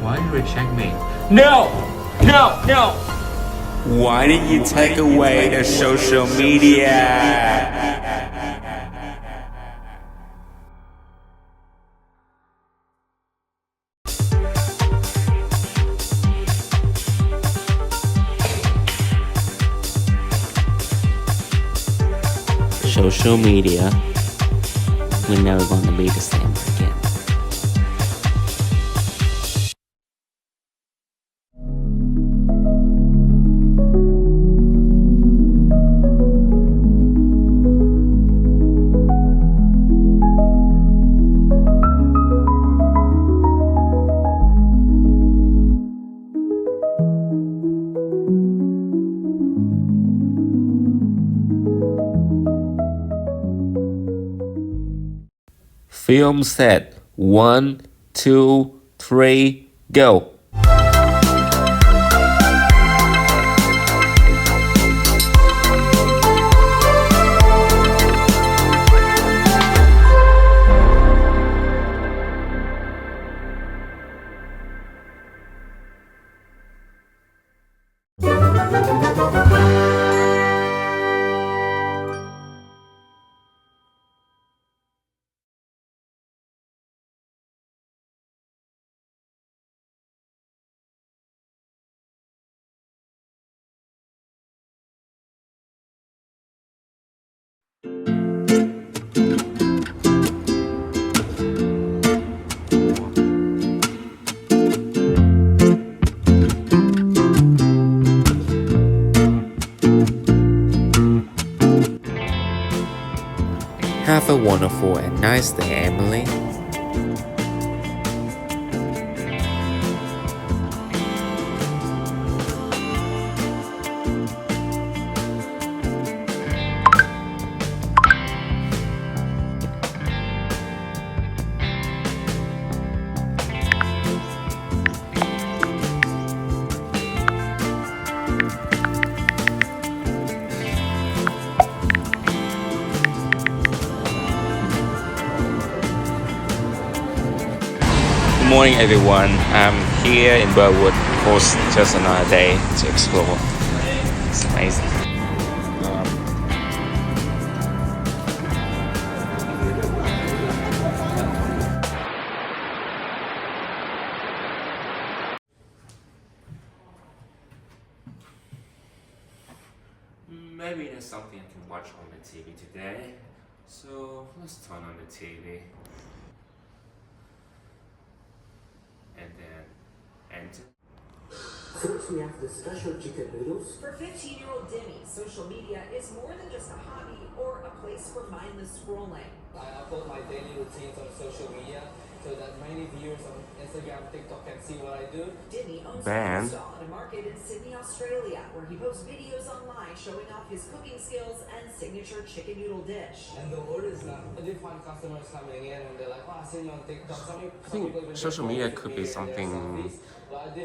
Why you reject me? No! No! No! Why did you take away the social media? Social media, we're never gonna be the same again. Film set. 1, 2, 3, go. Have a wonderful and nice day, Emily. Good morning, everyone. I'm here in Burwood. Of course, just another day to explore. It's amazing. Maybe there's something I can watch on the TV today. So let's turn on the TV. And then enter. First, we have the special chicken noodles. For 15-year-old Demi, social media is more than just a hobby or a place for mindless scrolling. I upload my daily routines on social media so that many viewers on Instagram, TikTok can see what I do. Demi owns Band. a stall at a market in Sydney, Australia, where he posts videos online showing off his cooking skills and signature chicken noodle dish. And the word is now, I do find customers coming in and they're like, oh, I see you on TikTok. I think social media could be something. But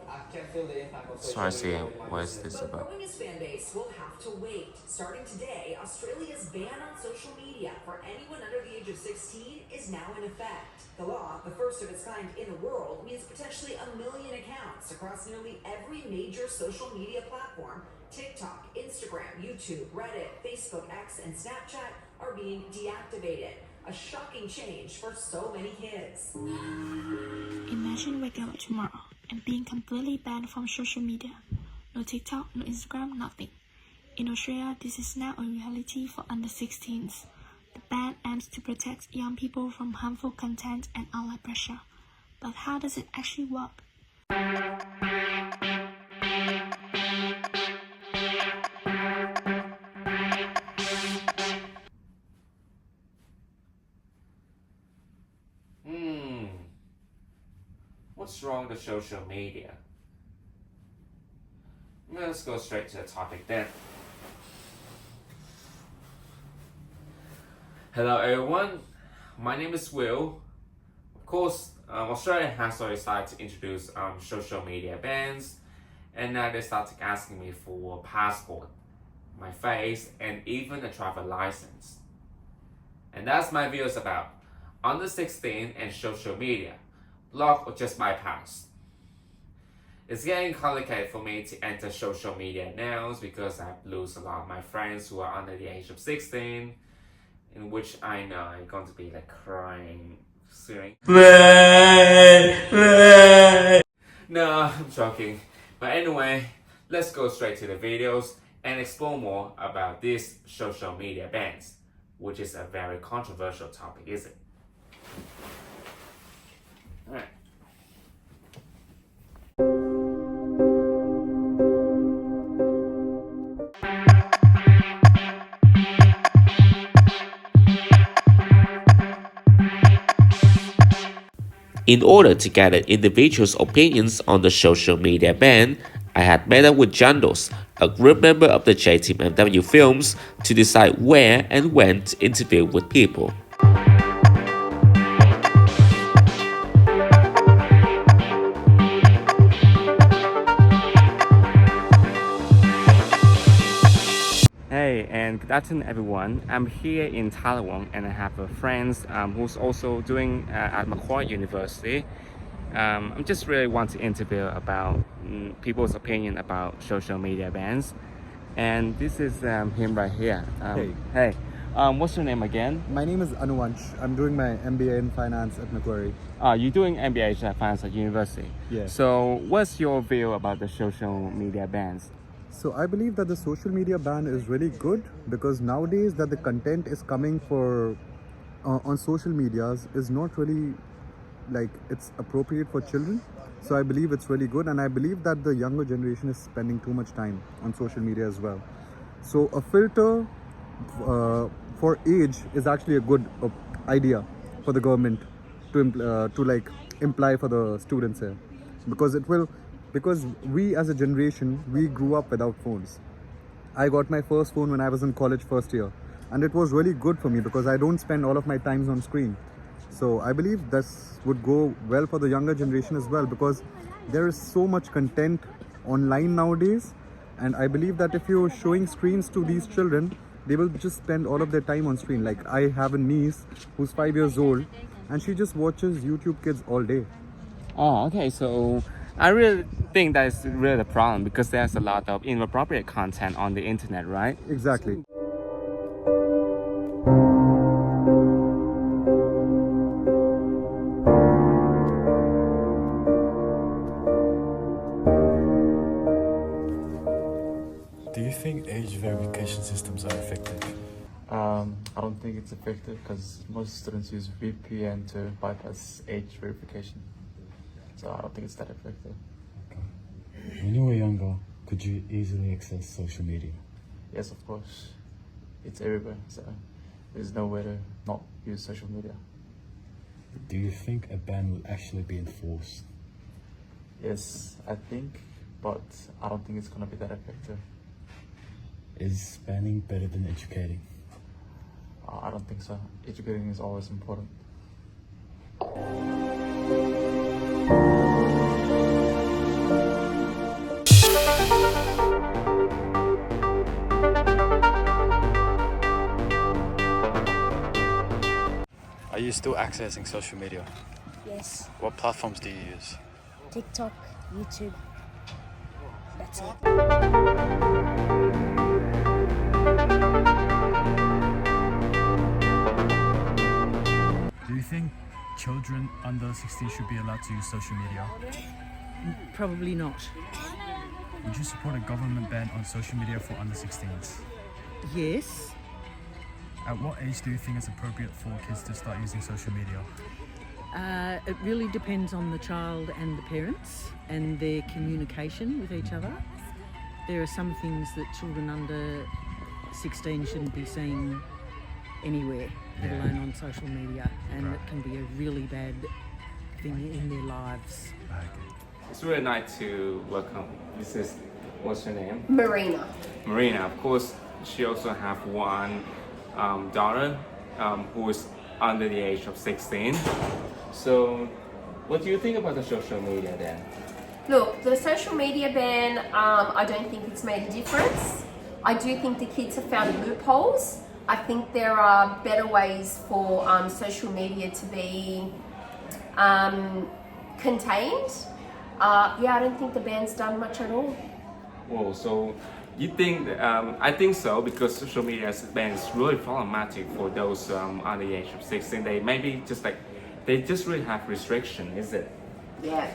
I can feel the impact of Sorry, social media. what is this But about? growing his fan base will have to wait. Starting today, Australia's ban on social media for anyone under the age of 16 is now in effect. The law, the first of its kind in the world, means potentially 1 million accounts across nearly every major social media platform. TikTok, Instagram, YouTube, Reddit, Facebook, X, and Snapchat are being deactivated. A shocking change for so many kids. Imagine waking up tomorrow and being completely banned from social media. No TikTok, no Instagram, nothing. In Australia, this is now a reality for under 16s. The ban aims to protect young people from harmful content and online pressure. But how does it actually work? What's wrong with social media? Well, let's go straight to the topic then. Hello everyone, my name is Will. Of course, Australia has already started to introduce social media bans, and now they started asking me for a passport, my face, and even a driver license. And that's my views about under 16 and social media, block or just bypass. It's getting complicated for me to enter social media now because I've lost a lot of my friends who are under the age of 16, in which I know I'm going to be like crying soon. No, I'm joking. But anyway, let's go straight to the videos and explore more about these social media bans, which is a very controversial topic, isn't it? Alright. In order to gather individuals' opinions on the social media ban, I had met up with Jandos, a group member of the JTMW Films, to decide where and when to interview with people. Hey, and good afternoon everyone. I'm here in Taiwan and I have a friend who's also doing at Macquarie University. I just really want to interview about people's opinion about social media bans. And this is him right here. Hey, what's your name again? My name is Anwanch. I'm doing my MBA in finance at Macquarie. You're doing MBA in finance at university. Yeah. So what's your view about the social media bans? So I believe that the social media ban is really good because nowadays that the content is coming for on social medias is not really like it's appropriate for children. So I believe it's really good, and I believe that the younger generation is spending too much time on social media as well. So a filter for age is actually a good idea for the government to like imply for the students here, because we as a generation, we grew up without phones. I got my first phone when I was in college first year, and it was really good for me because I don't spend all of my times on screen. So I believe this would go well for the younger generation as well, because there is so much content online nowadays, and I believe that if you're showing screens to these children, they will just spend all of their time on screen. Like I have a niece who's 5 years old and she just watches YouTube Kids all day. Oh, okay. So I really think that's really the problem, because there's a lot of inappropriate content on the internet, right? Exactly. Do you think age verification systems are effective? I don't think it's effective because most students use VPN to bypass age verification. So I don't think it's that effective. When you were younger, could you easily access social media? Yes, of course. It's everywhere, so there's no way to not use social media. Do you think a ban will actually be enforced? Yes, I think, but I don't think it's going to be that effective. Is banning better than educating? I don't think so. Educating is always important. Are you still accessing social media? Yes. What platforms do you use? TikTok, YouTube. That's it. Do you think children under 16 should be allowed to use social media? Probably not. Would you support a government ban on social media for under 16s? Yes. At what age do you think it's appropriate for kids to start using social media? It really depends on the child and the parents and their communication with each other. There are some things that children under 16 shouldn't be seeing anywhere, let alone on social media, and it can be a really bad thing in their lives. It's really nice to welcome. What's your name? Marina. Marina, of course, she also have one daughter who is under the age of 16. So, what do you think about the social media then? Look, the social media ban, I don't think it's made a difference. I do think the kids have found loopholes. I think there are better ways for social media to be contained. Yeah, I don't think the ban's done much at all. Whoa, so you think, I think so, because social media ban is really problematic for those under the age of 16. They maybe just like, they just really have restriction, is it? Yeah.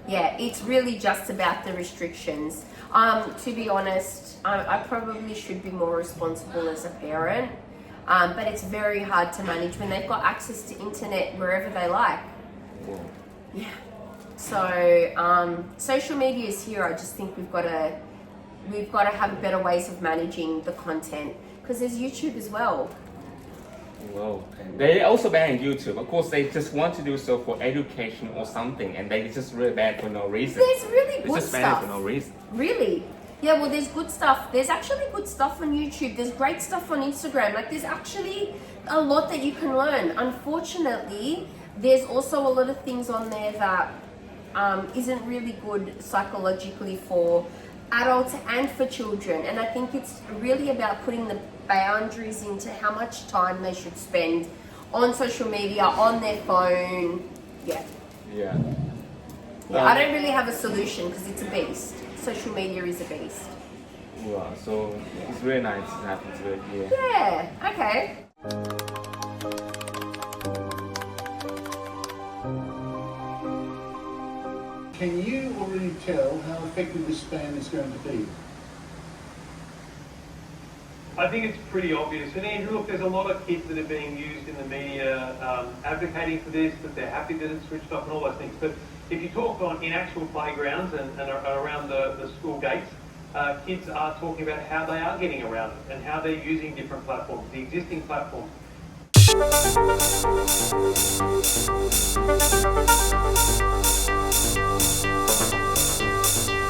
Yeah, it's really just about the restrictions. To be honest, I probably should be more responsible as a parent, but it's very hard to manage when they've got access to internet wherever they like. Whoa. Yeah. So social media is here. I just think we've got to have better ways of managing the content, because there's YouTube as well. Whoa. They also ban YouTube. Of course, they just want to do so for education or something, and they just really ban for no reason. There's really good just ban stuff. it for no reason. Really? Yeah, well, there's good stuff. There's actually good stuff on YouTube. There's great stuff on Instagram. Like, there's actually a lot that you can learn. Unfortunately, there's also a lot of things on there that isn't really good psychologically for adults and for children. And I think it's really about putting the boundaries into how much time they should spend on social media, on their phone. Yeah. Yeah. Yeah, I don't really have a solution because it's a beast. Social media is a beast. Wow, so it's really nice to happen to it here. Yeah, okay. Can you already tell how effective this ban is going to be? I think it's pretty obvious. And Andrew, look, there's a lot of kids that are being used in the media advocating for this, that they're happy that it's switched off and all those things. But if you talk in actual playgrounds and around the school gates, kids are talking about how they are getting around it and how they're using different platforms, the existing platforms.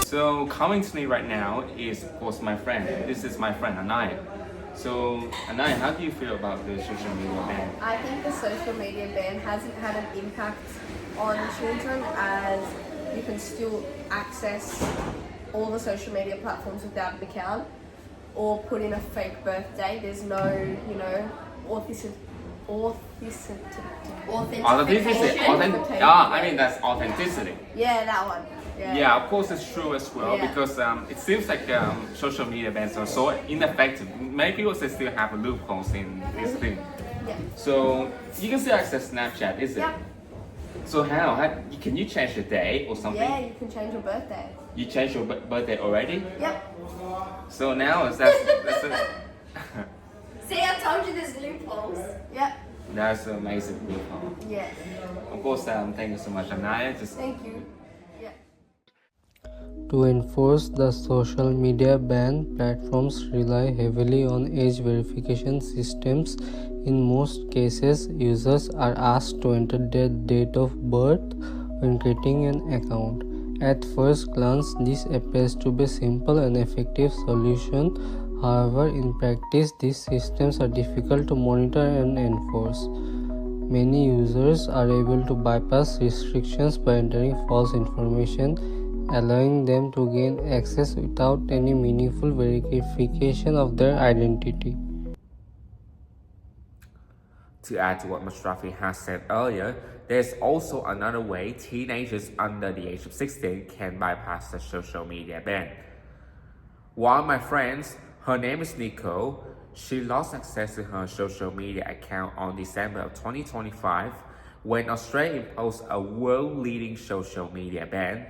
So coming to me right now is, of course, my friend. This is my friend Anniah. So Anniah, how do you feel about the social media ban? I think the social media ban hasn't had an impact on children, as you can still access all the social media platforms without an account or put in a fake birthday. There's no, authentication. I mean, that's authenticity. Yeah, that one. Yeah, of course it's true as well, because it seems like social media bans are so ineffective. Many people say still have loopholes in this thing. Yeah. So you can still access Snapchat, is it? Yeah. So can you change the day or something? Yeah, you can change your birthday. You changed your birthday already? Yep. So now that's See, I told you there's loopholes. Yep. That's an amazing loophole. Yeah. Of course, thank you so much, Anniah. Thank you. To enforce the social media ban, platforms rely heavily on age verification systems. In most cases, users are asked to enter their date of birth when creating an account. At first glance, this appears to be a simple and effective solution. However, in practice, these systems are difficult to monitor and enforce. Many users are able to bypass restrictions by entering false information, allowing them to gain access without any meaningful verification of their identity. To add to what Mashrafi has said earlier, there's also another way teenagers under the age of 16 can bypass the social media ban. One of my friends, her name is Nicole, she lost access to her social media account on December of 2025 when Australia imposed a world-leading social media ban.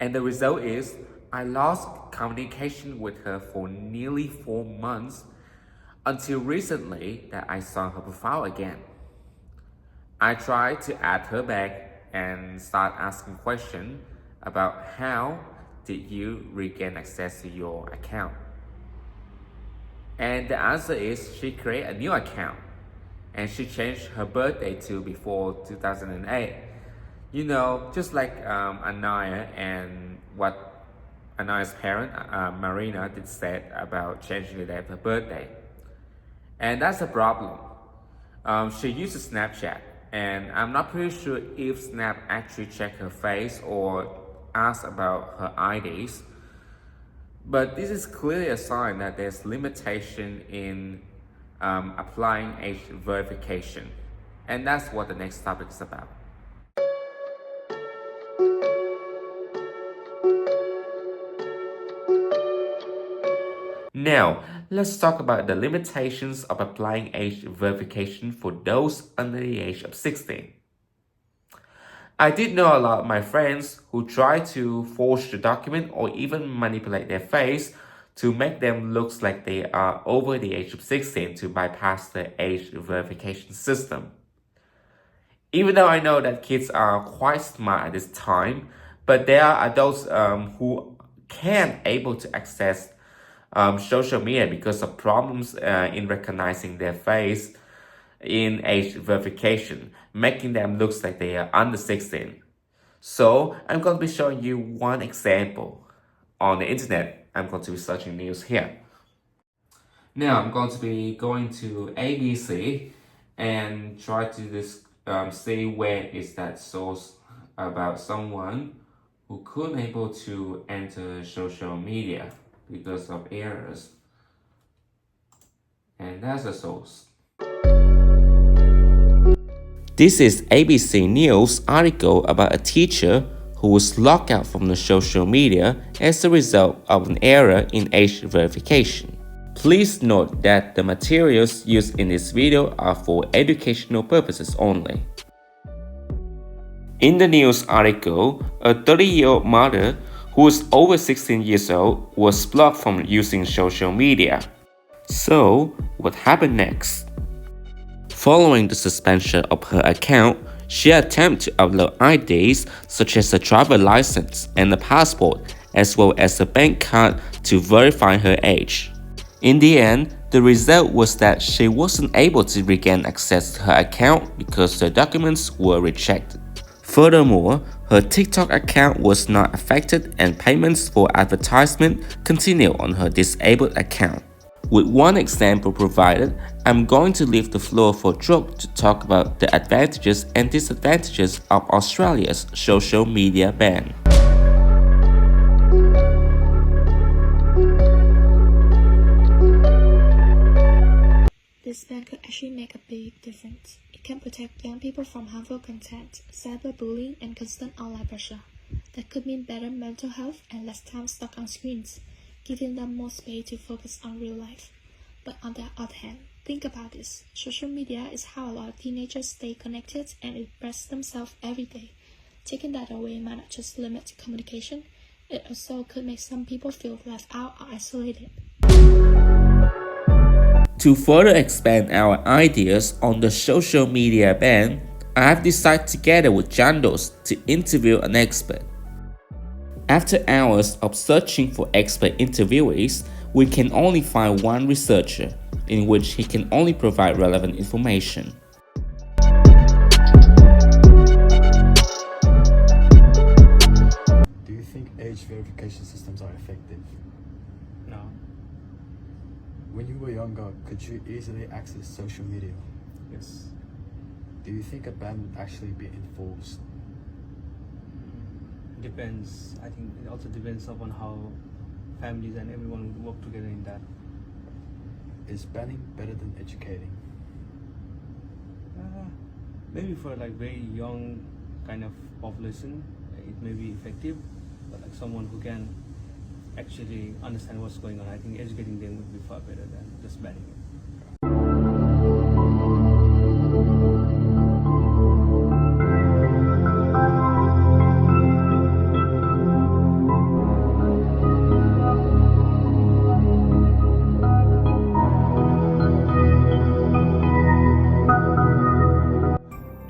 And the result is, I lost communication with her for nearly 4 months until recently that I saw her profile again. I tried to add her back and start asking questions about how did you regain access to your account. And the answer is she created a new account and she changed her birthday to before 2008. Just like Anniah and what Anniah's parent, Marina, did said about changing the day of her birthday. And that's a problem. She uses Snapchat, and I'm not pretty sure if Snap actually checked her face or asked about her IDs. But this is clearly a sign that there's limitation in applying age verification. And that's what the next topic is about. Now, let's talk about the limitations of applying age verification for those under the age of 16. I did know a lot of my friends who try to forge the document or even manipulate their face to make them look like they are over the age of 16 to bypass the age verification system. Even though I know that kids are quite smart at this time, but there are adults who can't able to access social media because of problems in recognizing their face in age verification, making them look like they are under 16. So I'm going to be showing you one example on the internet. I'm going to be searching news here. Now I'm going to be going to ABC and try to see where is that source about someone who couldn't able to enter social media because of errors. And that's a source. This is ABC News article about a teacher who was locked out from the social media as a result of an error in age verification. Please note that the materials used in this video are for educational purposes only. In the news article, a 30-year-old mother who is over 16 years old was blocked from using social media. So, what happened next? Following the suspension of her account, she attempted to upload IDs such as a driver license and a passport, as well as a bank card to verify her age. In the end, the result was that she wasn't able to regain access to her account because the documents were rejected. Furthermore, her TikTok account was not affected and payments for advertisement continued on her disabled account. With one example provided, I'm going to leave the floor for Truc to talk about the advantages and disadvantages of Australia's social media ban. This ban could actually make a big difference. It can protect young people from harmful content, cyberbullying, and constant online pressure. That could mean better mental health and less time stuck on screens, giving them more space to focus on real life. But on the other hand, think about this. Social media is how a lot of teenagers stay connected and express themselves every day. Taking that away might not just limit communication, it also could make some people feel left out or isolated. To further expand our ideas on the social media ban, I have decided together with Jandos to interview an expert. After hours of searching for expert interviewees, we can only find one researcher, in which he can only provide relevant information. Do you think age verification systems are effective? No. When you were younger, could you easily access social media? Yes. Do you think a ban would actually be enforced? Depends. I think it also depends upon how families and everyone would work together in that. Is banning better than educating? Maybe for like very young kind of population, it may be effective, but like someone who can actually understand what's going on, I think educating them would be far better than just banning it.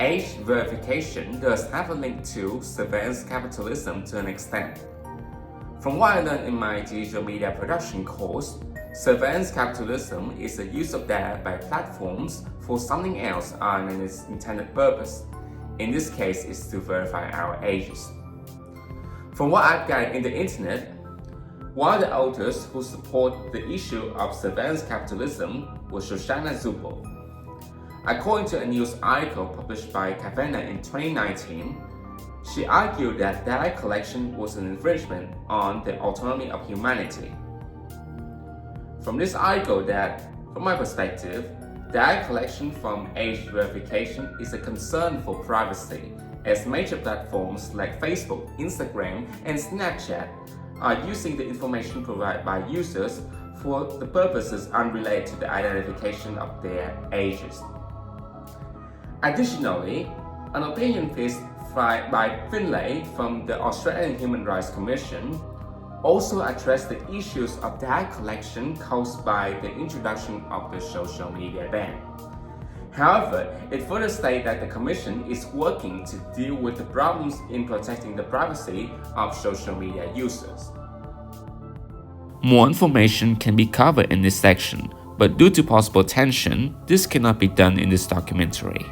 Age verification does have a link to surveillance capitalism to an extent. From what I learned in my digital media production course, surveillance capitalism is the use of data by platforms for something else other than its intended purpose. In this case, it's to verify our ages. From what I've gathered in the internet, one of the authors who support the issue of surveillance capitalism was Shoshana Zuboff. According to a news article published by Kavena in 2019, she argued that data collection was an infringement on the autonomy of humanity. From this article that, from my perspective, data collection from age verification is a concern for privacy, as major platforms like Facebook, Instagram, and Snapchat are using the information provided by users for the purposes unrelated to the identification of their ages. Additionally, an opinion piece by Finlay from the Australian Human Rights Commission also addressed the issues of data collection caused by the introduction of the social media ban. However, it further stated that the Commission is working to deal with the problems in protecting the privacy of social media users. More information can be covered in this section, but due to possible tension, this cannot be done in this documentary.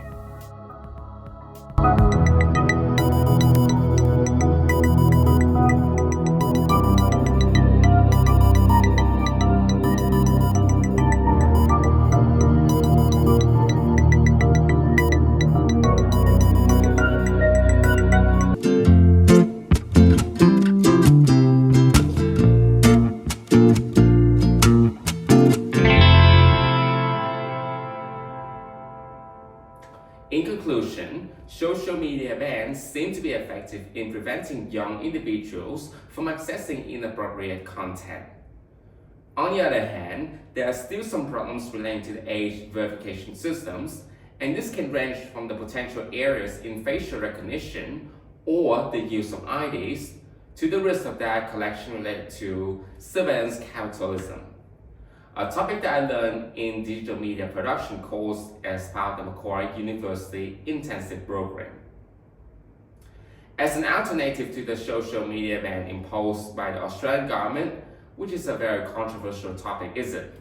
In conclusion, social media bans seem to be effective in preventing young individuals from accessing inappropriate content. On the other hand, there are still some problems relating to the age verification systems, and this can range from the potential errors in facial recognition or the use of IDs to the risk of data collection related to surveillance capitalism, a topic that I learned in digital media production course as part of the Macquarie University intensive program. As an alternative to the social media ban imposed by the Australian government, which is a very controversial topic, isn't it?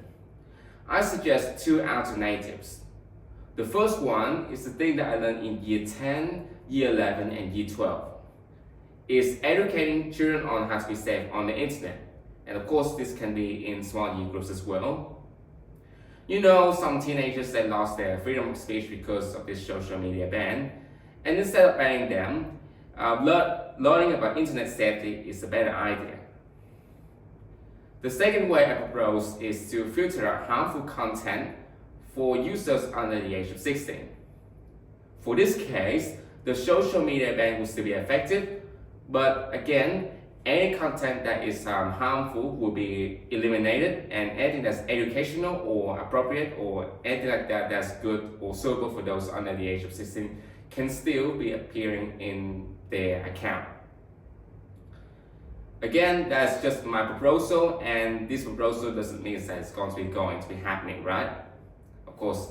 I suggest two alternatives. The first one is the thing that I learned in year 10, year 11, and year 12. It's educating children on how to be safe on the internet. And of course, this can be in small year groups as well. You know, some teenagers that lost their freedom of speech because of this social media ban. And instead of banning them, learning about internet safety is a better idea. The second way I propose is to filter out harmful content for users under the age of 16. For this case, the social media ban will still be effective, but again, any content that is harmful will be eliminated, and anything that's educational or appropriate or anything like that that's good or suitable for those under the age of 16 can still be appearing in their account. Again, that's just my proposal, and this proposal doesn't mean that it's going to be happening, right? Of course,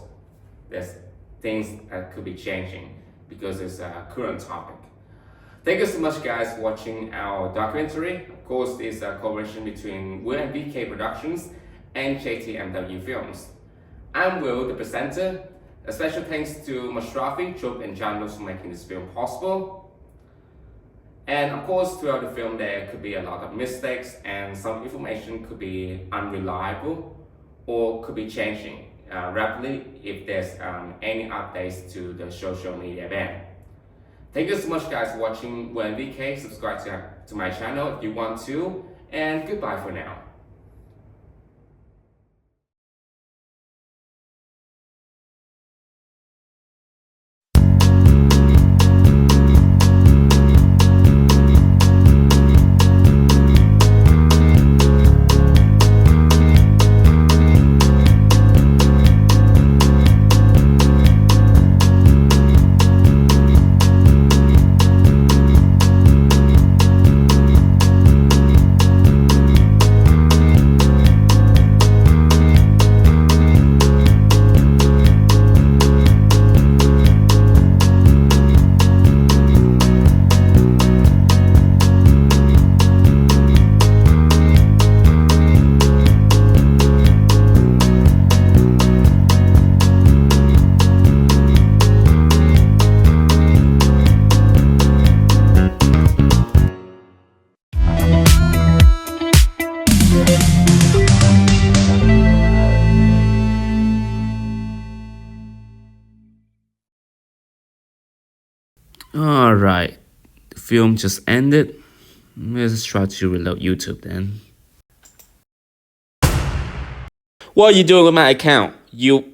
there's things that could be changing because it's a current topic. Thank you so much, guys, for watching our documentary. Of course, it's a collaboration between NVK Productions and JTMW Films. I'm Will, the presenter. A special thanks to Mashrafi and Truc and Jandos for making this film possible. And of course, throughout the film, there could be a lot of mistakes, and some information could be unreliable or could be changing rapidly if there's any updates to the social media ban. Thank you so much, guys, for watching NVK. Subscribe to my channel if you want to, and goodbye for now. Alright, the film just ended. Let's try to reload YouTube then. What are you doing with my account? You